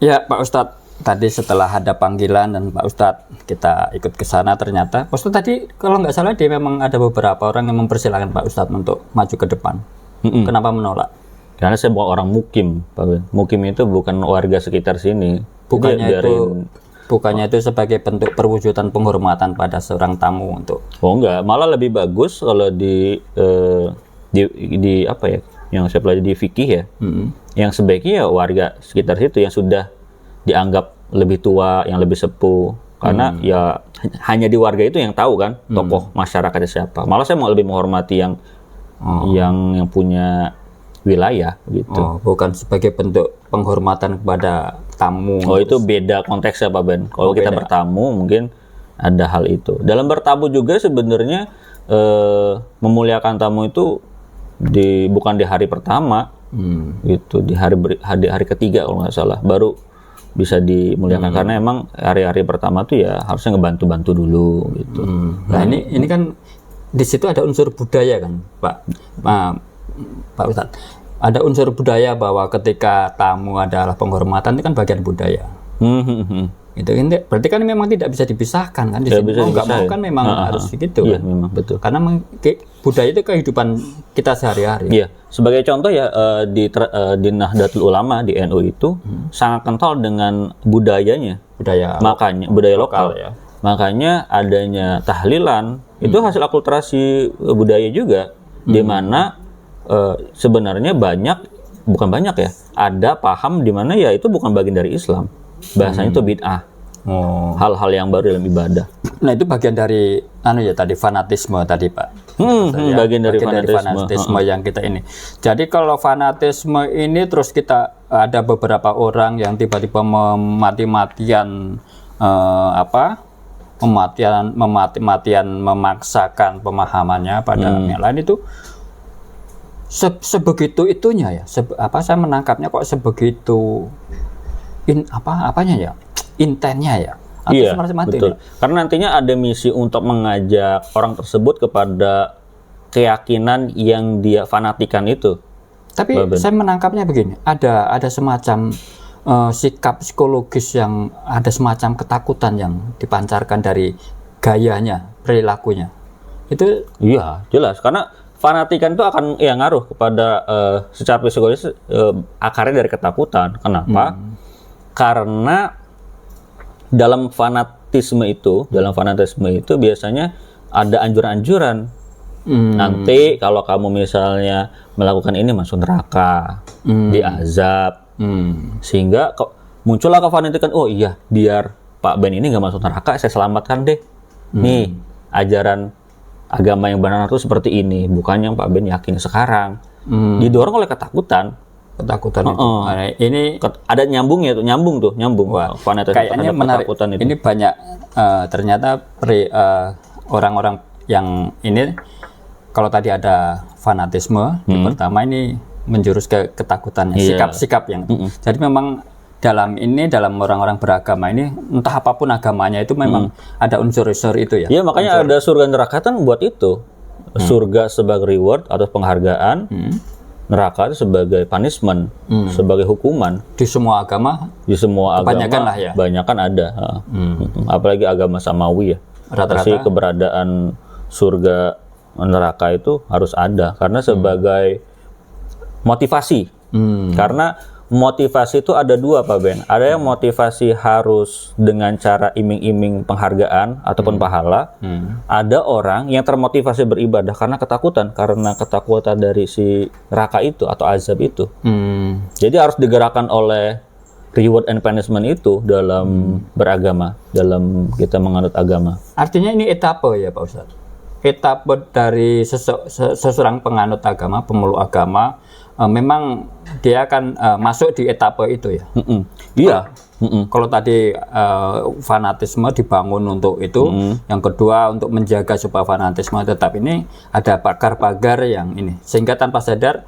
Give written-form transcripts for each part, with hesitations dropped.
Ya Pak Ustadz, tadi setelah ada panggilan dan Pak Ustadz kita ikut ke sana, ternyata Pak Ustadz tadi kalau nggak salah dia memang ada beberapa orang yang mempersilahkan Pak Ustadz untuk maju ke depan. Kenapa menolak? Karena saya bukan orang mukim, Pak Ben. Mukim itu bukan warga sekitar sini. Bukannya itu sebagai bentuk perwujudan penghormatan pada seorang tamu untuk. Oh enggak, malah lebih bagus kalau di apa ya? Yang saya pelajari di fikih ya. Yang sebaiknya ya warga sekitar situ yang sudah dianggap lebih tua, yang lebih sepuh. Karena ya hanya di warga itu yang tahu kan tokoh masyarakatnya siapa. Malah saya mau lebih menghormati yang punya wilayah gitu. Oh, bukan sebagai bentuk penghormatan kepada tamu. Oh, itu beda konteksnya Pak Ben. Kalau kita bertamu mungkin ada hal itu. Dalam bertamu juga sebenarnya memuliakan tamu itu bukan di hari pertama, gitu, di hari ketiga kalau nggak salah baru bisa dimuliakan, karena emang hari-hari pertama tuh ya harusnya ngebantu-bantu dulu gitu. Nah ini kan di situ ada unsur budaya kan Pak Ustadz, ada unsur budaya bahwa ketika tamu adalah penghormatan itu kan bagian budaya. Itu berarti kan memang tidak bisa dipisahkan kan di sini. Nggak mau kan memang harus begitu iya, kan. Memang betul. Karena budaya itu kehidupan kita sehari-hari. Iya, sebagai contoh ya di Nahdlatul Ulama di NU itu sangat kental dengan budayanya. Makanya budaya lokal ya. Makanya adanya tahlilan itu hasil akulturasi budaya juga, di mana sebenarnya bukan banyak ya, ada paham di mana ya itu bukan bagian dari Islam. Bahasanya itu bid'ah. Hal-hal yang baru dalam ibadah. Nah itu bagian dari tadi fanatisme tadi Pak. Bagian dari fanatisme yang kita ini. Jadi kalau fanatisme ini terus kita ada beberapa orang yang tiba-tiba mati-matian memaksakan pemahamannya pada yang lain itu sebegitu itunya ya. Saya menangkapnya kok sebegitu intennya ya. Iya, betul. Karena nantinya ada misi untuk mengajak orang tersebut kepada keyakinan yang dia fanatikan itu. Tapi saya menangkapnya begini, ada semacam sikap psikologis yang ada semacam ketakutan yang dipancarkan dari gayanya, perilakunya. Itu iya, jelas. Karena fanatikan itu akan ngaruh kepada secara psikologis, akarnya dari ketakutan. Kenapa? Karena dalam fanatisme itu biasanya ada anjuran-anjuran. Nanti kalau kamu misalnya melakukan ini masuk neraka, diazab, sehingga muncullah kefanatikan. Oh iya, biar Pak Ben ini nggak masuk neraka, saya selamatkan deh. Nih ajaran agama yang benar itu seperti ini, bukan yang Pak Ben yakin sekarang. Didorong oleh ketakutan itu. Ini ada nyambungnya tuh, nyambung. Wah, kayaknya menarik. Itu. Ini banyak ternyata orang-orang yang ini kalau tadi ada fanatisme, yang pertama ini menjurus ke ketakutannya, sikap-sikap yang. Jadi memang dalam orang-orang beragama ini entah apapun agamanya itu memang ada unsur-unsur itu ya. Iya, makanya ada surga neraka kan buat itu. Surga sebagai reward atau penghargaan. Neraka itu sebagai punishment, sebagai hukuman. Di semua agama? Di semua kebanyakan agama, lah ya? Banyakan ada. Apalagi agama Samawi ya. Rata-rata? Pasti keberadaan surga neraka itu harus ada. Karena sebagai motivasi. Karena motivasi itu ada dua Pak Ben. Ada yang motivasi harus dengan cara iming-iming penghargaan ataupun pahala. Ada orang yang termotivasi beribadah karena ketakutan dari si neraka itu atau azab itu. Jadi harus digerakkan oleh reward and punishment itu dalam beragama, dalam kita menganut agama. Artinya ini etape ya Pak Ustadz? Etape dari seseorang penganut agama, pemeluk agama, memang dia akan masuk di etape itu ya. Iya. Kalau tadi fanatisme dibangun untuk itu, yang kedua untuk menjaga supaya fanatisme tetap ini ada pagar-pagar yang ini, sehingga tanpa sadar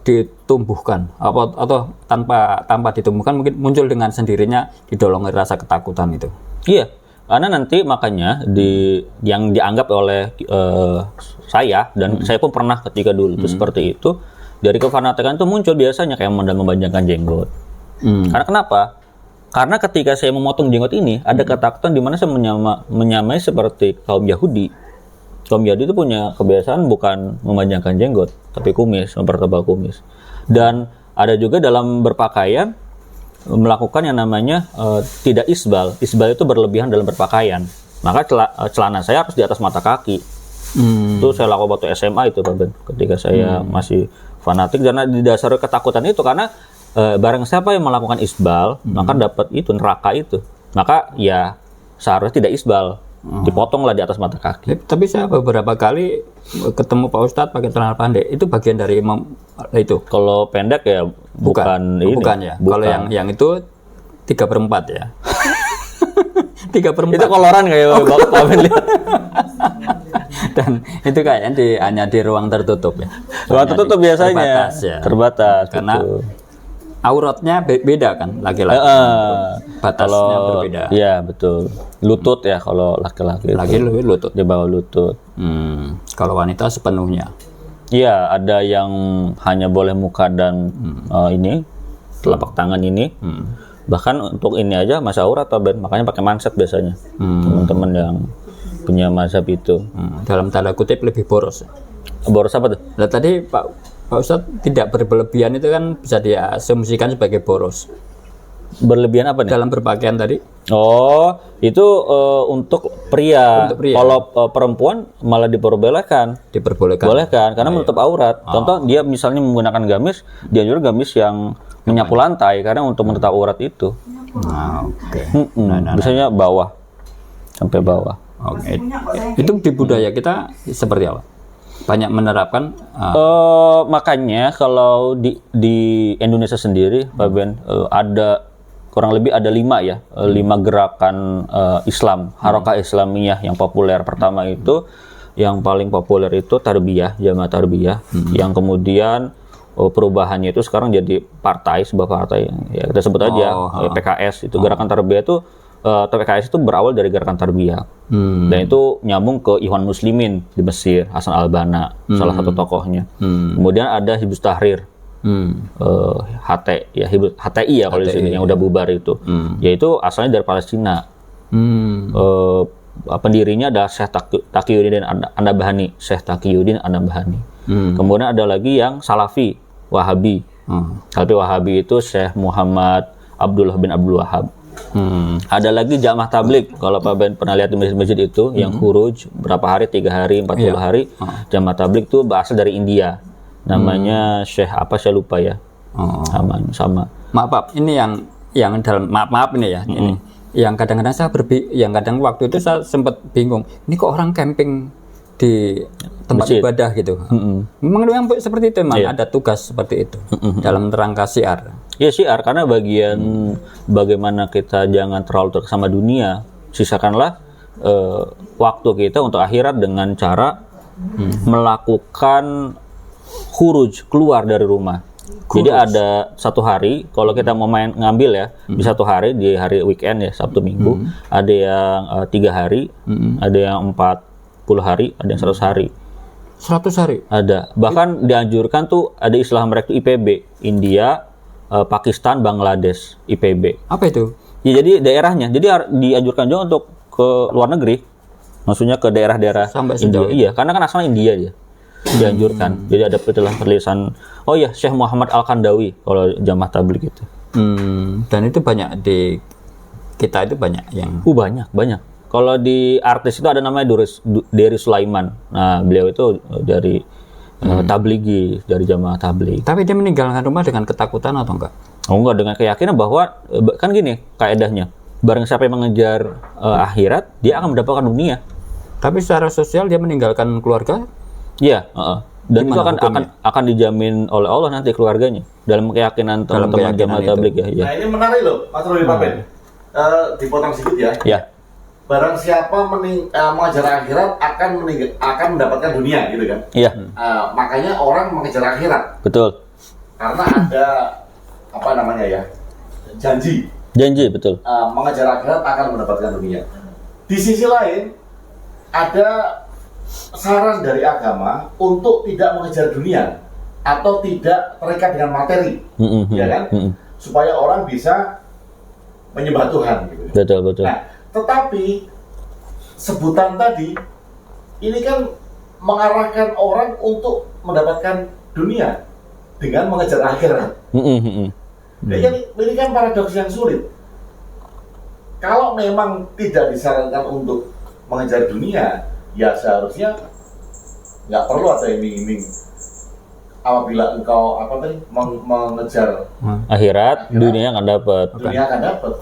ditumbuhkan atau tanpa ditumbuhkan mungkin muncul dengan sendirinya didolongi rasa ketakutan itu. Iya. Karena nanti makanya yang dianggap oleh saya dan saya pun pernah ketika dulu itu seperti itu, dari kefanatikan itu muncul biasanya kayak modal mempanjangkan jenggot, Karena kenapa? Karena ketika saya memotong jenggot ini, ada ketakutan di mana saya menyamai seperti kaum Yahudi. Kaum Yahudi itu punya kebiasaan bukan memanjangkan jenggot, tapi kumis, mempertebal kumis. Dan ada juga dalam berpakaian melakukan yang namanya tidak isbal. Isbal itu berlebihan dalam berpakaian. Maka celana saya harus di atas mata kaki. Itu saya lakukan waktu SMA itu, Pak Ben. Ketika saya masih fanatik, karena didasari ketakutan itu, karena barang siapa yang melakukan isbal, maka dapat itu neraka itu. Maka ya seharusnya tidak isbal, dipotonglah di atas mata kaki. Tapi saya beberapa kali ketemu Pak Ustadz pakai celana pendek, itu bagian dari itu. Kalau pendek ya bukan ini. Bukan ya. Kalau yang itu 3/4 ya. 3/4. Itu koloran kayak Pak Ben lihat. Dan itu kayaknya hanya di ruang tertutup ya. Ruang tertutup biasanya terbatas. Karena auratnya beda kan laki-laki. Batasnya berbeda. Iya betul. Lutut ya kalau laki-laki. Laki-laki lutut. Di bawah lutut. Kalau wanita sepenuhnya. Iya, ada yang hanya boleh muka dan ini telapak tangan ini. Bahkan untuk ini aja masih aurat, Ben. Makanya pakai manset biasanya. Teman-teman yang punya mazhab itu. Dalam tanda kutip lebih boros. Boros apa tuh? Nah, tadi Pak Ustadz tidak berlebihan itu kan bisa diasumsikan sebagai boros. Berlebihan apa nih? Dalam berpakaian tadi? Oh, itu untuk pria. Kalau perempuan malah diperbolehkan. Bolehkan, karena menutup aurat. Contoh dia misalnya menggunakan gamis, dia juga gamis yang menyapu lantai karena untuk menutup aurat itu. Biasanya bawah sampai bawah. Itu di budaya kita seperti apa? Banyak menerapkan makanya kalau di Indonesia sendiri, Pak Ben, ada kurang lebih ada 5 gerakan Islam, Harakah Islamiyah yang populer. Pertama itu yang paling populer itu Tarbiyah, Jamaah Tarbiyah, yang kemudian perubahannya itu sekarang jadi sebuah partai ya kita sebut aja PKS. Itu gerakan Tarbiyah itu PKS itu berawal dari gerakan Tarbiyah. Dan itu nyambung ke Ikhwan Muslimin di Mesir, Hasan al-Banna, salah satu tokohnya. Kemudian ada Hizbut Tahrir, HTI ya kalau di sini yang udah bubar itu. Yaitu asalnya dari Palestina. Pendirinya ada Syekh Taqiyuddin An-Nabhani, Kemudian ada lagi yang Salafi, Wahabi. Salafi Wahabi itu Syekh Muhammad Abdullah bin Abdul Wahab. Ada lagi Jamaah Tabligh. Kalau Pak Ben pernah lihat di masjid-masjid itu yang khuruj berapa hari, 3 hari, 40 hari. Jamaah Tabligh itu berasal dari India. Namanya Syekh apa saya lupa ya. Sama. Maaf, ini yang dalam maaf ini ya. Ini yang kadang-kadang yang kadang waktu itu saya sempat bingung. Ini kok orang camping di tempat ibadah gitu. Memang yang seperti itu memang ada tugas seperti itu dalam rangka syiar. Ya syiar, karena bagian bagaimana kita jangan terlalu terkesama dunia, sisakanlah waktu kita untuk akhirat dengan cara melakukan khuruj, keluar dari rumah. Jadi ada satu hari, kalau kita mau ngambil ya, di satu hari, di hari weekend ya, Sabtu Minggu, ada yang 3 hari, ada yang 40 hari, ada yang 100 hari. 100 hari? Ada. Bahkan dianjurkan tuh, ada istilah mereka itu IPB, India, Pakistan, Bangladesh, IPB. Apa itu? Ya, jadi daerahnya. Jadi dianjurkan juga untuk ke luar negeri. Maksudnya ke daerah-daerah India. Iya, karena kan asalnya India dia. Dianjurkan. Jadi ada tulisan. Oh iya, Syekh Muhammad Al-Kandawi kalau Jamaah Tabligh itu. Dan itu banyak di kita itu banyak yang. Banyak. Kalau di artis itu ada namanya Dery Sulaiman. Nah, beliau itu dari Tablighi, dari Jamaah Tabligh. Tapi dia meninggalkan rumah dengan ketakutan atau enggak? Oh enggak, dengan keyakinan bahwa kan gini kaedahnya, barang siapa yang mengejar akhirat, dia akan mendapatkan dunia. Tapi secara sosial dia meninggalkan keluarga? Iya, dan itu akan dijamin oleh Allah nanti keluarganya dalam keyakinan teman-teman Jamaah Tabligh ya. Nah, ini menarik loh, Pak Troy Pak Ben. Dipotong sedikit ya. Ya. Barang siapa mengejar akhirat akan mendapatkan dunia, gitu kan? Iya. Makanya orang mengejar akhirat. Betul. Karena ada apa namanya ya? Janji, betul. Mengejar akhirat akan mendapatkan dunia. Di sisi lain, ada saran dari agama untuk tidak mengejar dunia atau tidak terikat dengan materi, ya kan? supaya orang bisa menyembah Tuhan gitu. Betul. Nah, tetapi sebutan tadi ini kan mengarahkan orang untuk mendapatkan dunia dengan mengejar akhirat. Nah, ini kan paradoks yang sulit. Kalau memang tidak disarankan untuk mengejar dunia, ya seharusnya nggak perlu ada iming-iming. Apabila engkau mengejar akhirat, dunia akan dapat. Dunia akan dapat.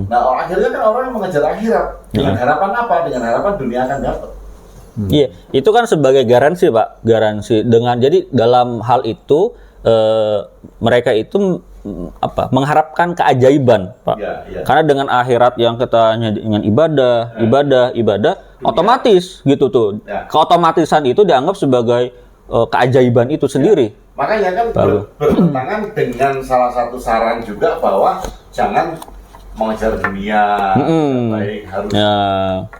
Nah, akhirnya kan orang yang mengejar akhirat dengan harapan apa? Dengan harapan dunia akan dapat. Iya, itu kan sebagai garansi, Pak. Garansi dengan jadi dalam hal itu mereka itu mengharapkan keajaiban, Pak. Ya. Karena dengan akhirat yang kita dengan ibadah, dunia. Otomatis gitu tuh. Ya. Keotomatisan itu dianggap sebagai keajaiban itu sendiri. Ya. Makanya kan bertentangan dengan salah satu saran juga bahwa jangan mengejar dunia, baik harus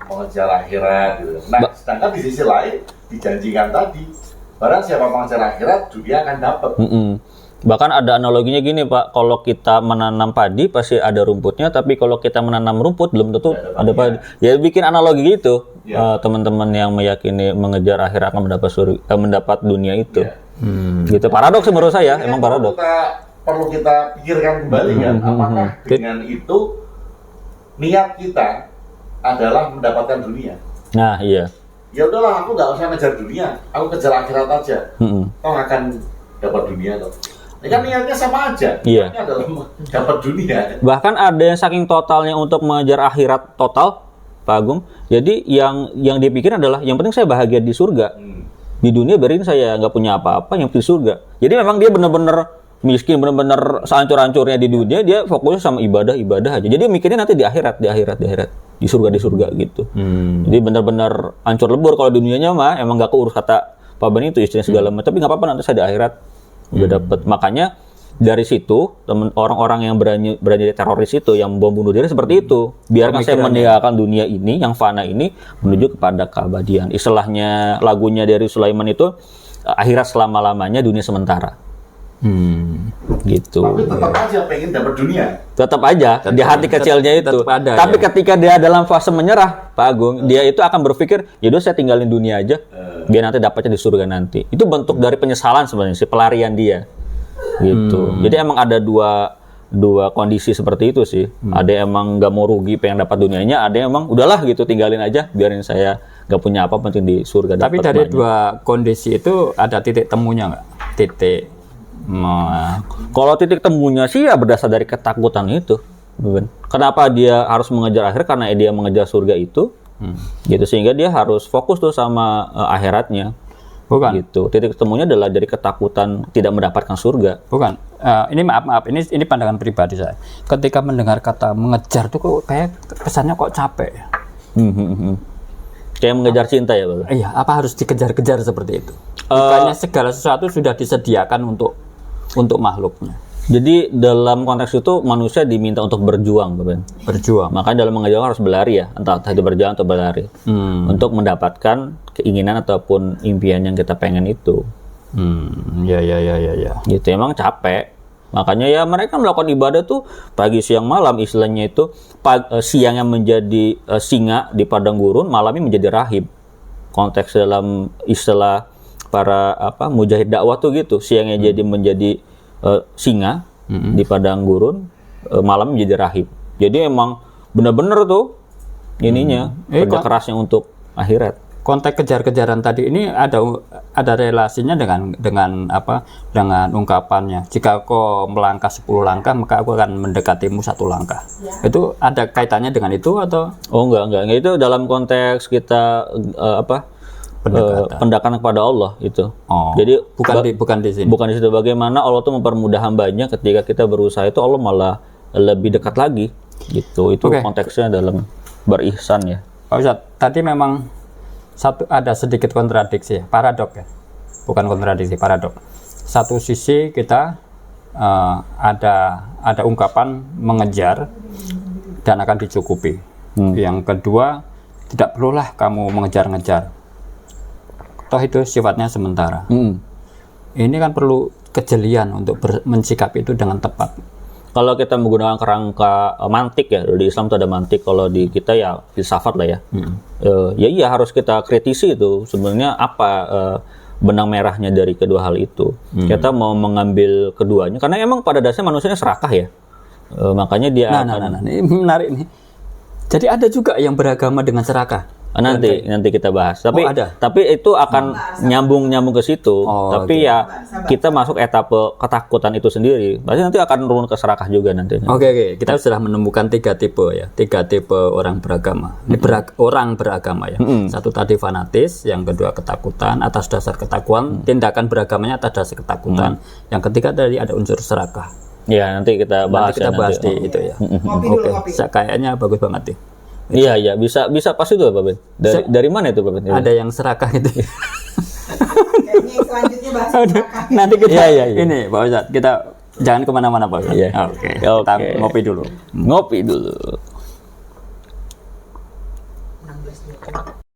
mengejar akhirat gitu. Nah, sedangkan di sisi lain dijanjikan tadi, barang siapa mengejar akhirat, dunia akan dapat. Bahkan ada analoginya gini, Pak, kalau kita menanam padi pasti ada rumputnya, tapi kalau kita menanam rumput belum tentu ada padi. Ya bikin analogi gitu. Teman-teman yang meyakini mengejar akhirat akan mendapat dunia itu. Gitu, paradoks menurut saya, emang paradoks. Perlu kita pikirkan kembali kan, apakah dengan itu niat kita adalah mendapatkan dunia? Nah, iya. Ya udahlah, aku nggak usah ngejar dunia, aku kejar akhirat aja. Toh akan dapat dunia toh. Ini kan niatnya sama aja. Iya. Niatnya adalah dapat dunia. Bahkan ada yang saking totalnya untuk mengejar akhirat total, Pak Agung. Jadi yang dipikir adalah yang penting saya bahagia di surga. Di dunia biarin saya nggak punya apa-apa, yang penting surga. Jadi memang dia benar-benar miskin, benar-benar sehancur-hancurnya di dunia, dia fokusnya sama ibadah aja. Jadi mikirnya nanti di akhirat, di surga gitu. Jadi benar-benar hancur lebur. Kalau dunianya mah emang nggak keurus, kata Pak Bani itu istrinya segala macam. Tapi nggak apa-apa, nanti saya di akhirat udah dapat. Makanya dari situ orang-orang yang berani teroris itu, yang bom bunuh diri seperti itu. Biarkan saya meninggalkan dunia ini, yang fana ini, menuju kepada keabadian. Istilahnya lagunya dari Sulaiman itu, akhirat selama-lamanya, dunia sementara. Gitu. Tapi tetap aja pengen dapat dunia. Tetap aja di hati kecilnya itu. Tapi ketika dia dalam fase menyerah, Pak Agung, dia itu akan berpikir, yaudah saya tinggalin dunia aja, biar nanti dapatnya di surga nanti. Itu bentuk dari penyesalan sebenarnya, si pelarian dia. Gitu. Jadi emang ada dua kondisi seperti itu sih. Ada yang emang nggak mau rugi pengen dapat dunianya, ada yang emang udahlah gitu, tinggalin aja, biarin saya nggak punya apa, penting di surga. Tapi dari dua kondisi itu ada titik temunya nggak? Kalau titik temunya sih ya berdasar dari ketakutan itu. Kenapa dia harus mengejar akhirat? Karena dia mengejar surga itu. Gitu, sehingga dia harus fokus tuh sama akhiratnya. Bukan. Gitu. Titik temunya adalah dari ketakutan tidak mendapatkan surga. Bukan. Ini maaf, ini pandangan pribadi saya. Ketika mendengar kata mengejar tuh kok kayak kesannya kok capek. Kayak mengejar cinta ya, Pak? Iya, apa harus dikejar-kejar seperti itu? Bukannya segala sesuatu sudah disediakan untuk makhluknya. Jadi dalam konteks itu manusia diminta untuk berjuang, Bapak. Berjuang. Makanya dalam mengejar harus berlari ya, entah itu berjalan atau berlari, untuk mendapatkan keinginan ataupun impian yang kita pengen itu. Ya. Gitu, emang capek. Makanya ya mereka melakukan ibadah tuh pagi, siang, malam, istilahnya itu siangnya menjadi singa di padang gurun, malamnya menjadi rahib. Konteks dalam istilah para mujahid dakwah tuh gitu, siangnya jadi menjadi singa di padang gurun, malam menjadi rahib. Jadi emang benar-benar tuh ininya kerja kerasnya untuk akhirat. Konteks kejar-kejaran tadi ini ada relasinya dengan ungkapannya, jika kau melangkah 10 langkah maka aku akan mendekatimu 1 langkah. Itu ada kaitannya dengan itu atau? Oh enggak, itu dalam konteks kita pendekatan kepada Allah itu. Jadi bukan di sini. Bukan di situ. Bagaimana Allah tuh mempermudah hambanya ketika kita berusaha itu, Allah malah lebih dekat lagi. Gitu. Itu konteksnya dalam berihsan ya. Pak Ustadz, tadi memang ada sedikit kontradiksi, paradok ya. Bukan kontradiksi, paradok. Satu sisi kita ada ungkapan mengejar dan akan dicukupi. Yang kedua, tidak perlulah kamu mengejar-ngejar. Toh itu sifatnya sementara. Ini kan perlu kejelian untuk mensikapi itu dengan tepat. Kalau kita menggunakan kerangka mantik ya, di Islam itu ada mantik, kalau di kita ya filsafat lah ya. Ya iya harus kita kritisi itu sebenarnya apa benang merahnya dari kedua hal itu. Kita mau mengambil keduanya karena emang pada dasarnya manusianya serakah ya. Makanya dia ini menarik nih. Jadi ada juga yang beragama dengan serakah. Nanti kita bahas. Tapi ada. Tapi itu akan nyambung ke situ. Tapi ya kita masuk etape ketakutan itu sendiri. Pasti nanti akan turun ke serakah juga nanti. Oke. Kita sudah menemukan 3 tipe ya. 3 tipe orang beragama. Ini orang beragama ya. Satu tadi fanatis, yang kedua ketakutan atas dasar ketakutan, tindakan beragamanya atas dasar ketakutan. Yang ketiga tadi ada unsur serakah. Ya, nanti kita bahas di itu ya. Oke. Kayaknya bagus banget nih. Iya, bisa pas itu Pak Ben. Dari mana itu Pak Ben? Ada yang serakah itu. Kayaknya selanjutnya bahas serakah. Nanti kita ini Pak Ustadz, kita jangan kemana-mana Pak Ustadz. Oke. Kita ngopi dulu. 16 menit.